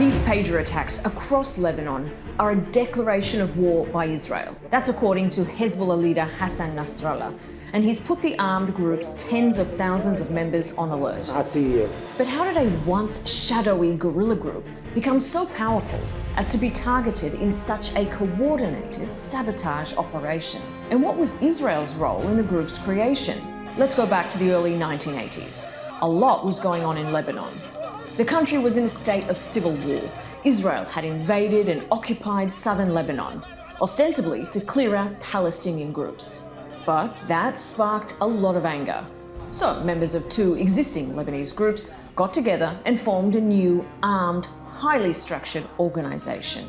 These pager attacks across Lebanon are a declaration of war by Israel. That's according to Hezbollah leader Hassan Nasrallah, and he's put the armed group's tens of thousands of members on alert. But how did a once-shadowy guerrilla group become so powerful as to be targeted in such a coordinated sabotage operation? And what was Israel's role in the group's creation? Let's go back to the early 1980s. A lot was going on in Lebanon. The country was in a state of civil war. Israel had invaded and occupied southern Lebanon, ostensibly to clear out Palestinian groups. But that sparked a lot of anger. So members of two existing Lebanese groups got together and formed a new, armed, highly structured organization.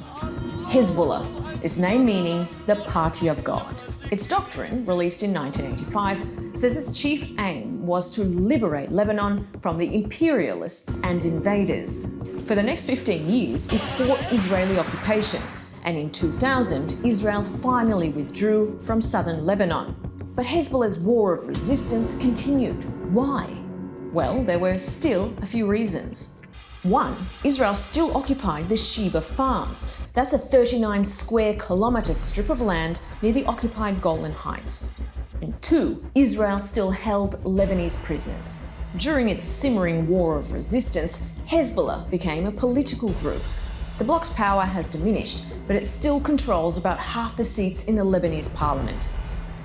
Hezbollah, its name meaning the Party of God. Its doctrine, released in 1985, says its chief aim was to liberate Lebanon from the imperialists and invaders. For the next 15 years, it fought Israeli occupation, and in 2000, Israel finally withdrew from southern Lebanon. But Hezbollah's war of resistance continued. Why? Well, there were still a few reasons. One, Israel still occupied the Sheba Farms. That's a 39 square kilometre strip of land near the occupied Golan Heights. And two, Israel still held Lebanese prisoners. During its simmering war of resistance, Hezbollah became a political group. The bloc's power has diminished, but it still controls about half the seats in the Lebanese parliament.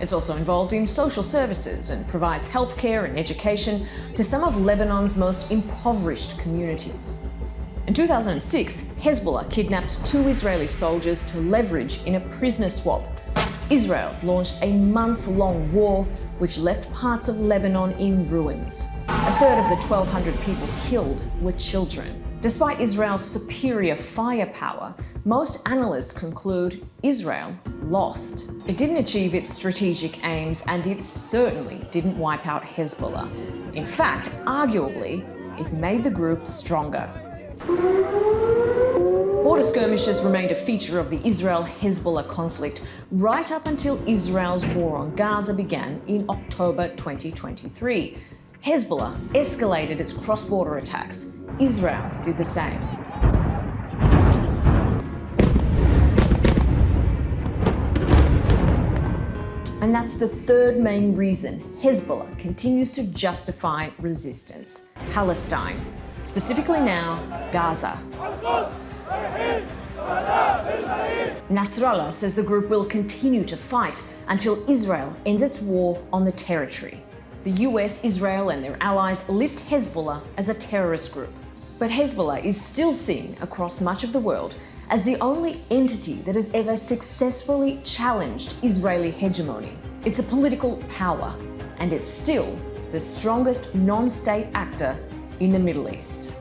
It's also involved in social services and provides healthcare and education to some of Lebanon's most impoverished communities. In 2006, Hezbollah kidnapped 2 Israeli soldiers to leverage in a prisoner swap. Israel launched a month-long war which left parts of Lebanon in ruins. A third of the 1,200 people killed were children. Despite Israel's superior firepower, most analysts conclude Israel lost. It didn't achieve its strategic aims, and it certainly didn't wipe out Hezbollah. In fact, arguably, it made the group stronger. Border skirmishes remained a feature of the Israel-Hezbollah conflict right up until Israel's war on Gaza began in October 2023. Hezbollah escalated its cross-border attacks. Israel did the same. And that's the third main reason Hezbollah continues to justify resistance: Palestine, specifically now Gaza. Nasrallah says the group will continue to fight until Israel ends its war on the territory. The US, Israel, and their allies list Hezbollah as a terrorist group. But Hezbollah is still seen across much of the world as the only entity that has ever successfully challenged Israeli hegemony. It's a political power, and it's still the strongest non-state actor in the Middle East.